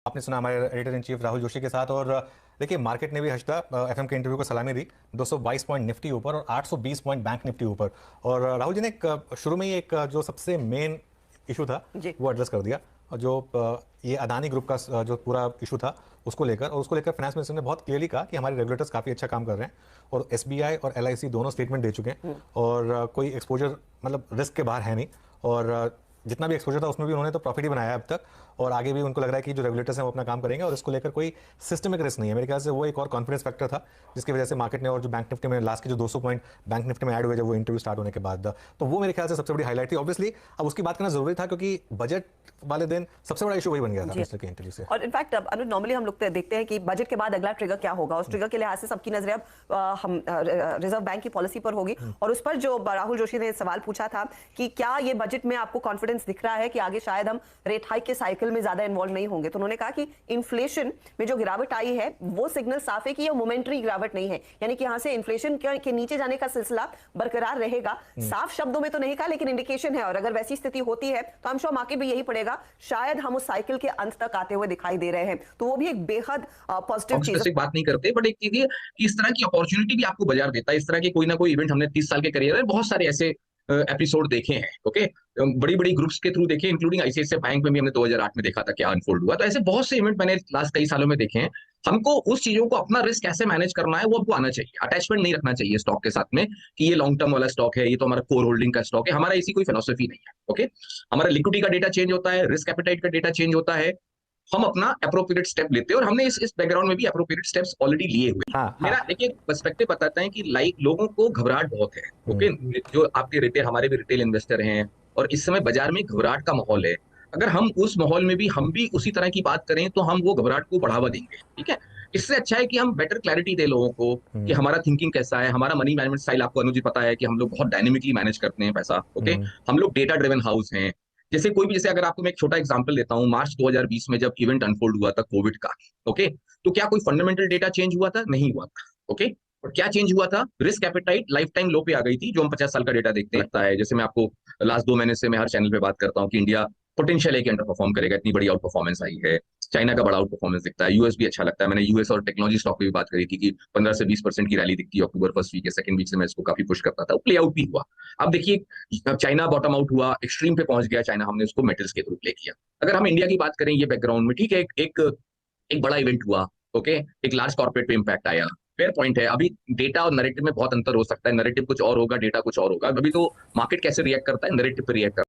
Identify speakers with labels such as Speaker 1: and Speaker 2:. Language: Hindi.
Speaker 1: आपने सुना हमारे editor in chief Rahul Joshi के साथ। और देखिए, मार्केट ने भी हर्षदा एफएम के इंटरव्यू को सलामी दी। 222 पॉइंट निफ्टी ऊपर और 820 पॉइंट बैंक निफ्टी ऊपर। और राहुल जी ने शुरू में ही एक जो सबसे मेन इशू था
Speaker 2: जी।
Speaker 1: वो एड्रेस कर दिया। और जो ये अदानी ग्रुप का जो पूरा इशू था उसको लेकर फाइनेंस मिनिस्टर ने बहुत क्लियरली कहा कि हमारे रेगुलेटर्स काफ़ी अच्छा काम कर रहे हैं और एसबीआई और एलआईसी दोनों स्टेटमेंट दे चुके हैं और कोई एक्सपोजर मतलब रिस्क के बाहर है नहीं। और जितना भी एक्सपोजर था उसमें भी उन्होंने तो प्रॉफिट ही बनाया अब तक, और आगे भी उनको लग रहा है कि जो रेगुलेटर्स हैं वो अपना काम करेंगे और इसको लेकर कोई सिस्टमिक रिस्क नहीं है। मेरे ख्याल से वो एक और कॉन्फिडेंस फैक्टर था जिसकी वजह से मार्केट ने, और जो बैंक निफ्टी में लास्ट के जो 200 पॉइंट बैंक निफ्टी में ऐड हुए जब वो इंटरव्यू स्टार्ट होने के बाद, तो वो मेरे ख्याल से सबसे बड़ी हाईलाइट थी। ऑब्वियसली अब उसकी बात करना जरूरी था क्योंकि बजट वाले दिन सबसे बड़ा इशू वही बन गया था मिनिस्टर के इंटरव्यू से।
Speaker 2: और इनफैक्ट अनुज, नॉर्मली हम लोग देखते हैं कि बजट के बाद अगला ट्रिगर क्या होगा, उस ट्रिगर के लिहाज से सबकी नजरें अब हम रिजर्व बैंक की पॉलिसी पर होगी। और उस पर जो राहुल जोशी ने सवाल पूछा था कि क्या ये बजट में आपको कॉन्फिडेंस दिख रहा है कि आगे शायद हम रेट हाइक के साइकिल में ज्यादा इन्वॉल्व नहीं होंगे, तो उन्होंने कहा कि इन्फ्लेशन में जो गिरावट आई है वो सिग्नल साफ है कि ये मोमेंटरी गिरावट नहीं है, यानी कि यहां से इन्फ्लेशन के नीचे जाने का सिलसिला बरकरार रहेगा। साफ शब्दों में तो नहीं कहा, लेकिन इंडिकेशन है, और अगर वैसी स्थिति होती है तो आई एम श्योर मार्केट भी यही पड़ेगा, शायद हम उस साइकिल के अंत तक आते हुए दिखाई दे रहे हैं। तो वो भी एक बेहद पॉजिटिव चीज है।
Speaker 3: बात नहीं करते, बट एक चीज ये कि इस तरह की अपॉर्चुनिटी भी आपको बाजार देता है। इस तरह के कोई ना कोई इवेंट हमने 30 साल के करियर में बहुत सारे ऐसे एपिसोड देखे हैं। ओके, बड़ी बड़ी ग्रुप्स के थ्रू देखे, इंक्लूडिंग आईसीआईसीआई बैंक में भी हमने 2008 में देखा था क्या अनफोल्ड हुआ। तो ऐसे बहुत से इवेंट मैंने लास्ट कई सालों में देखे हैं। हमको उस चीजों को, अपना रिस्क कैसे मैनेज करना है वो हमको आना चाहिए। अटैचमेंट नहीं रखना चाहिए स्टॉक के साथ में कि ये लॉन्ग टर्म वाला स्टॉक है, ये तो हमारा कोर होल्डिंग का स्टॉक है। हमारा ऐसी कोई फिलोसफी नहीं है। ओके, हमारा लिक्विडिटी का डेटा चेंज होता है, रिस्क एपेटाइट का डेटा चेंज होता है, हम अपना अप्रोप्रिएट स्टेप लेते हैं और हमने इस बैकग्राउंड में भी अप्रोप्रिएट स्टेप्स ऑलरेडी लिए हुए हैं। मेरा देखिए पर्सपेक्टिव बताता है कि लोगों को घबराहट बहुत है। ओके, जो आपके रिटेल, हमारे भी रिटेल इन्वेस्टर हैं और इस समय बाजार में घबराहट का माहौल है। अगर हम उस माहौल में भी हम भी उसी तरह की बात करें तो हम वो घबराहट को बढ़ावा देंगे। ठीक है, इससे अच्छा है कि हम बेटर क्लैरिटी दे लोगों को कि हमारा थिंकिंग कैसा है, हमारा मनी मैनेजमेंट स्टाइल। आपको अनुज पता है कि हम लोग बहुत डायनेमिकली मैनेज करते हैं पैसा। ओके, हम लोग डेटा ड्रिवन हाउस हैं। जैसे कोई भी, जैसे अगर आपको मैं एक छोटा एग्जांपल देता हूं, मार्च 2020 में जब इवेंट अनफोल्ड हुआ था कोविड का, ओके, तो क्या कोई फंडामेंटल डेटा चेंज हुआ था? नहीं हुआ था। ओके, और क्या चेंज हुआ था? रिस्क एपेटाइट लाइफ टाइम लो पे आ गई थी, जो हम 50 साल का डेटा देखते लगता है। जैसे मैं आपको लास्ट 2 महीने से मैं हर चैनल पे बात करता हूँ कि इंडिया पोटेंशियल है कि अंडर परफॉर्म करेगा, इतनी बड़ी आउट परफॉर्मेंस आई है। चाइना का बड़ा आउट परफॉर्मेंस दिखता है, यूएस भी अच्छा लगता है। मैंने यूएस और टेक्नोलॉजी स्टॉक पे भी बात करी थी कि 15 से 20% की रैली दिखती है अक्टूबर फर्स्ट वीक या सेकंड वीक से। मैं इसको काफी पुश करता था, प्ले आउट भी हुआ। अब देखिए चाइना बॉटम आउट हुआ, एक्सट्रीम पे पहुंच गया चाइना, हमने उसको मेटल्स के थ्रू प्ले किया। अगर हम इंडिया की बात करें ये बैकग्राउंड में, ठीक है, एक बड़ा इवेंट हुआ। ओके, एक लार्ज कॉर्पोरेट पे इम्पैक्ट आया, फेयर पॉइंट है। अभी डेटा और नैरेटिव में बहुत अंतर हो सकता है, नैरेटिव कुछ और होगा, डेटा कुछ और होगा। अभी तो मार्केट कैसे रिएक्ट करता है, नैरेटिव पे रिएक्ट करता है।